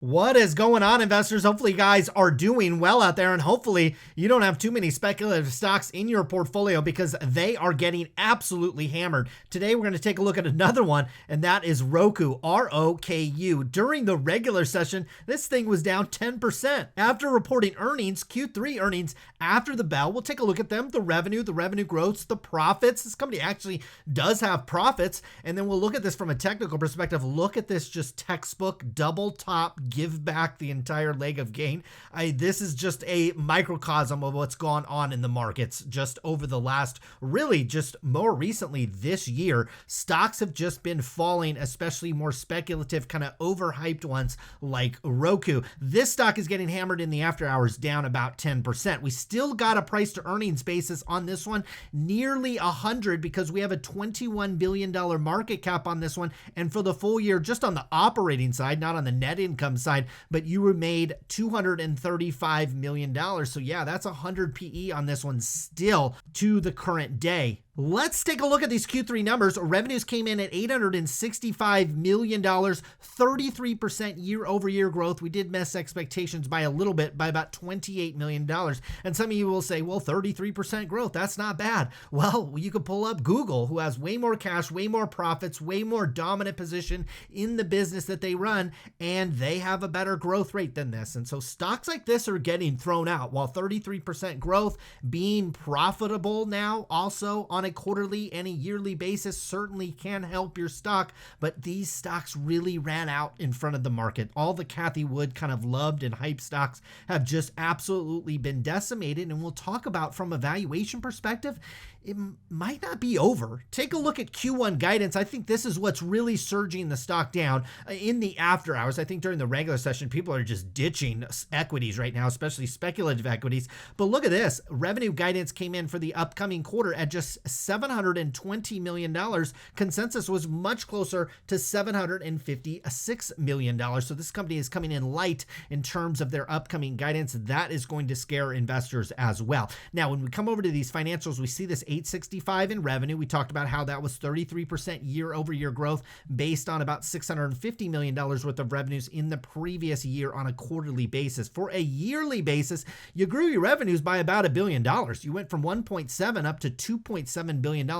What is going on, investors? Hopefully you guys are doing well out there, and hopefully you don't have too many speculative stocks in your portfolio because they are getting absolutely hammered. Today we're going to take a look at another one, and that is Roku, R-O-K-U. During the regular session, this thing was down 10%. After reporting earnings, Q3 earnings after the bell, we'll take a look at them, the revenue growth, the profits. This company actually does have profits, and then we'll look at this from a technical perspective. Look at this, just textbook double top, give back the entire leg of gain. This is just a microcosm of what's gone on in the markets just over the last, really just more recently this year. Stocks have just been falling, especially more speculative, kind of overhyped ones like Roku. This stock is getting hammered in the after hours, down about 10%. We still got a price to earnings basis on this one, nearly 100, because we have a $21 billion market cap on this one. And for the full year, just on the operating side, not on the net income side, but you were made $235 million. So yeah, that's 100 PE on this one still to the current day. Let's take a look at these Q3 numbers. Revenues came in at $865 million, 33% year-over-year growth. We did miss expectations by a little bit, by about $28 million. And some of you will say, well, 33% growth, that's not bad. Well, you could pull up Google, who has way more cash, way more profits, way more dominant position in the business that they run, and they have a better growth rate than this. And so stocks like this are getting thrown out, while 33% growth, being profitable now also on a quarterly and a yearly basis certainly can help your stock, but these stocks really ran out in front of the market. All the Cathie Wood kind of loved and hyped stocks have just absolutely been decimated, and we'll talk about from a valuation perspective, it might not be over. Take a look at Q1 guidance. I think this is what's really surging the stock down in the after hours. I think during the regular session, people are just ditching equities right now, especially speculative equities. But look at this. Revenue guidance came in for the upcoming quarter at just $720 million. Consensus was much closer to $756 million. So this company is coming in light in terms of their upcoming guidance. That is going to scare investors as well. Now, when we come over to these financials, we see this 865 in revenue. We talked about how that was 33% year-over-year growth based on about $650 million worth of revenues in the previous year on a quarterly basis. For a yearly basis, you grew your revenues by about $1 billion. You went from 1.7 up to $2.7 billion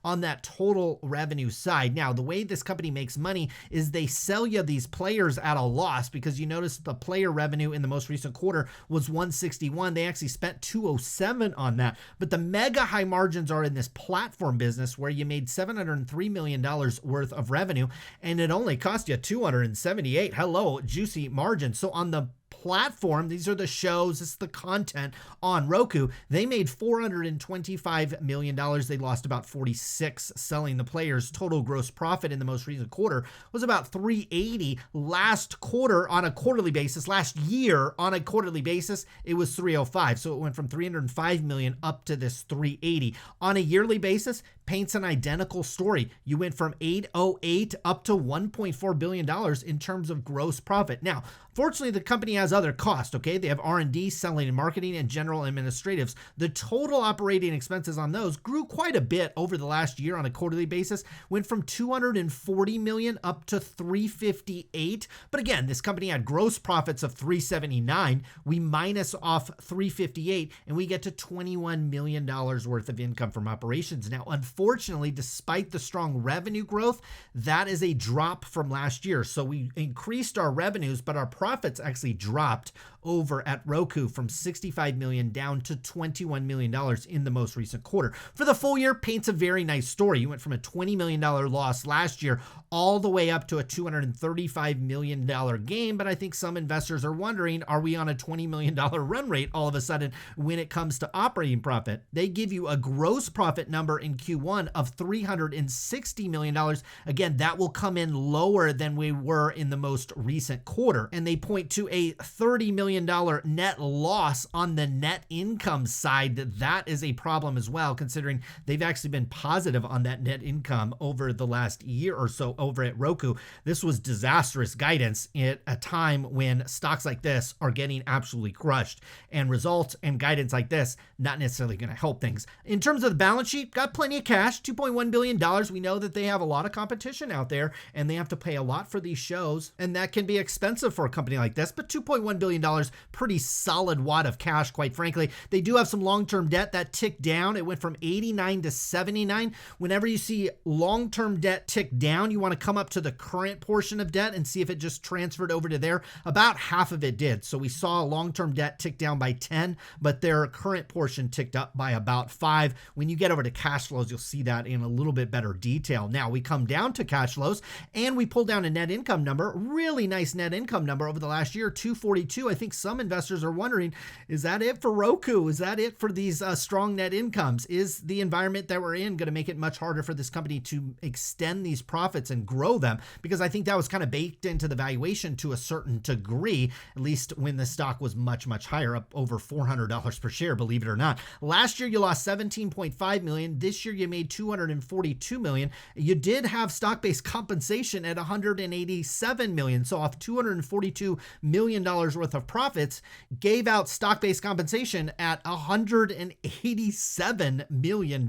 on that total revenue side. Now, the way this company makes money is they sell you these players at a loss, because you notice the player revenue in the most recent quarter was 161. They actually spent 207 on that. But the mega high margins are in this platform business where you made $703 million worth of revenue, and it only cost you 278. Hello, juicy margin. So on the platform, these are the shows, this is the content on Roku, they made $425 million. They lost about 46 selling the players. Total gross profit in the most recent quarter was about 380. Last quarter on a quarterly basis, last year on a quarterly basis, it was 305. So it went from 305 million up to this 380. On a yearly basis, paints an identical story. You went from 808 up to $1.4 billion in terms of gross profit. Now, fortunately, the company has other costs, okay? They have R&D, selling and marketing, and general administratives. The total operating expenses on those grew quite a bit over the last year on a quarterly basis, went from 240 million up to 358. But again, this company had gross profits of 379. We minus off 358, and we get to $21 million worth of income from operations. Now, unfortunately, despite the strong revenue growth, that is a drop from last year. So we increased our revenues, but our profits actually dropped over at Roku from 65 million down to $21 million in the most recent quarter. For the full year, paints a very nice story. You went from a $20 million loss last year all the way up to a $235 million gain. But I think some investors are wondering, are we on a $20 million run rate all of a sudden when it comes to operating profit? They give you a gross profit number in Q1 of $360 million. Again, that will come in lower than we were in the most recent quarter. And they point to a $30 million million net loss on the net income side. That is a problem as well, considering they've actually been positive on that net income over the last year or so over at Roku. This was disastrous guidance at a time when stocks like this are getting absolutely crushed, and results and guidance like this not necessarily going to help things. In terms of the balance sheet, got plenty of cash, $2.1 billion. We know that they have a lot of competition out there and they have to pay a lot for these shows, and that can be expensive for a company like this, but $2.1 billion, pretty solid wad of cash, quite frankly. They do have some long-term debt that ticked down. It went from 89 to 79. Whenever you see long-term debt tick down, you want to come up to the current portion of debt and see if it just transferred over to there. About half of it did. So we saw long-term debt tick down by 10, but their current portion ticked up by about 5. When you get over to cash flows, you'll see that in a little bit better detail. Now we come down to cash flows and we pull down a net income number, really nice net income number over the last year, 242. I think some investors are wondering, is that it for Roku? Is that it for these strong net incomes? Is the environment that we're in going to make it much harder for this company to extend these profits and grow them? Because I think that was kind of baked into the valuation to a certain degree, at least when the stock was much, much higher, up over $400 per share, believe it or not. Last year, you lost $17.5 million. This year, you made $242 million. You did have stock-based compensation at $187 million. So off $242 million worth of profits, gave out stock-based compensation at $187 million.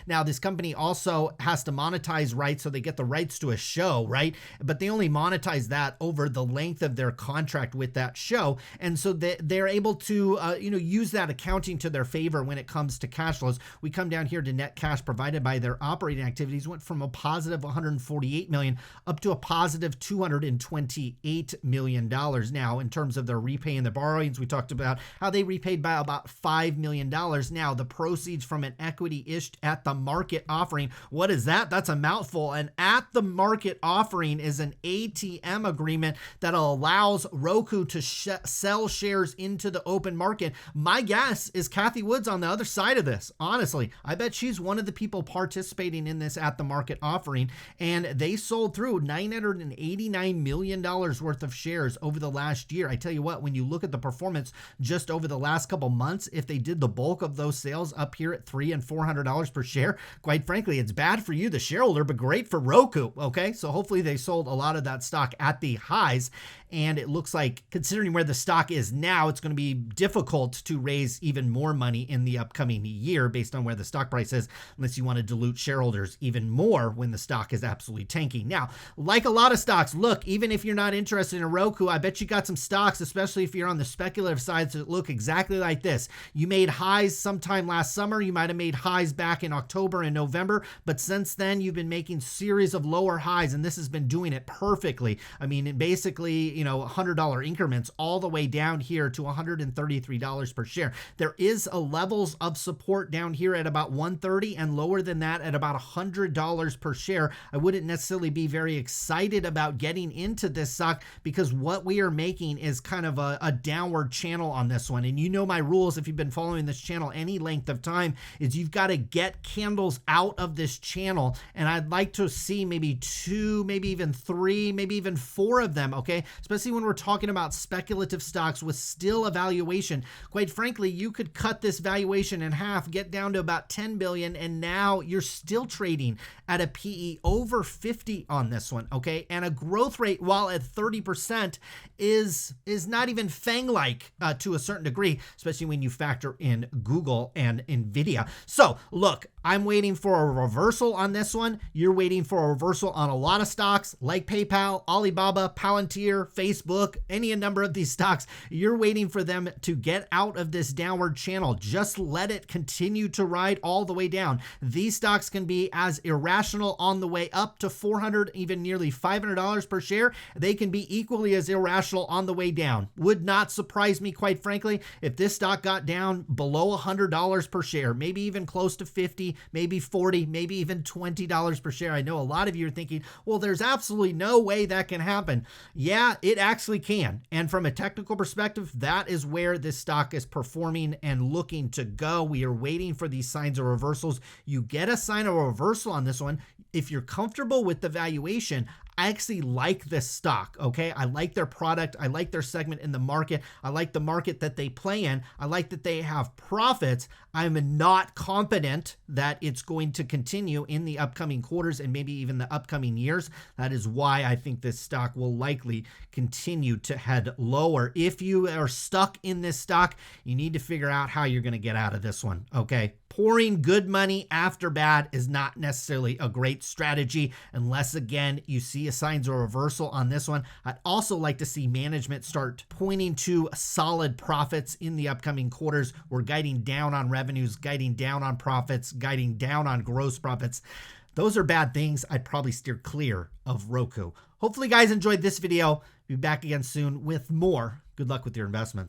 Now, this company also has to monetize rights, so they get the rights to a show, right? But they only monetize that over the length of their contract with that show. And so they're able to, use that accounting to their favor when it comes to cash flows. We come down here to net cash provided by their operating activities, went from a positive $148 million up to a positive $228 million. Now, in terms of their repaying the borrowings, we talked about how they repaid by about $5 million. Now, the proceeds from an equity issued at the market offering. What is that? That's a mouthful. An at the market offering is an ATM agreement that allows Roku to sell shares into the open market. My guess is Cathie Wood's on the other side of this. Honestly, I bet she's one of the people participating in this at the market offering, and they sold through $989 million worth of shares over the last year. I tell you what, when you look at the performance just over the last couple months, if they did the bulk of those sales up here at $300 and $400 per share, quite frankly, it's bad for you, the shareholder, but great for Roku. Okay, so hopefully they sold a lot of that stock at the highs. And it looks like, considering where the stock is now, it's going to be difficult to raise even more money in the upcoming year based on where the stock price is, unless you want to dilute shareholders even more when the stock is absolutely tanking. Now, like a lot of stocks, look, even if you're not interested in Roku, I bet you got some stocks, especially if you're on the speculative side, that look exactly like this. You made highs sometime last summer. You might have made highs back in October and November, but since then, you've been making series of lower highs, and this has been doing it perfectly. I mean, basically, $100 increments all the way down here to $133 per share. There is a levels of support down here at about $130 and lower than that at about $100 per share. I wouldn't necessarily be very excited about getting into this stock because what we are making is kind of a downward channel on this one. And you know my rules, if you've been following this channel any length of time, is you've got to get candles out of this channel. And I'd like to see maybe 2, maybe even 3, maybe even 4 of them, okay? Especially when we're talking about speculative stocks with still a valuation. Quite frankly, you could cut this valuation in half, get down to about 10 billion, and now you're still trading at a PE over 50 on this one, okay? And a growth rate, while at 30%, is not even FANG-like to a certain degree, especially when you factor in Google and Nvidia. So look, I'm waiting for a reversal on this one. You're waiting for a reversal on a lot of stocks like PayPal, Alibaba, Palantir, Facebook, any number of these stocks. You're waiting for them to get out of this downward channel. Just let it continue to ride all the way down. These stocks can be as irrational on the way up to $400, even nearly $500 per share. They can be equally as irrational on the way down. Would not surprise me, quite frankly, if this stock got down below $100 per share, maybe even close to 50, maybe 40, maybe even $20 per share. I know a lot of you are thinking, well, there's absolutely no way that can happen. Yeah, it actually can. And from a technical perspective, that is where this stock is performing and looking to go. We are waiting for these signs of reversals. You get a sign of a reversal on this one. If you're comfortable with the valuation, I actually like this stock, okay? I like their product. I like their segment in the market. I like the market that they play in. I like that they have profits. I'm not confident that it's going to continue in the upcoming quarters and maybe even the upcoming years. That is why I think this stock will likely continue to head lower. If you are stuck in this stock, you need to figure out how you're going to get out of this one, okay? Pouring good money after bad is not necessarily a great strategy unless, again, you see signs of reversal on this one. I'd also like to see management start pointing to solid profits in the upcoming quarters. We're guiding down on revenues, guiding down on profits, guiding down on gross profits. Those are bad things. I'd probably steer clear of Roku. Hopefully, guys enjoyed this video. Be back again soon with more. Good luck with your investments.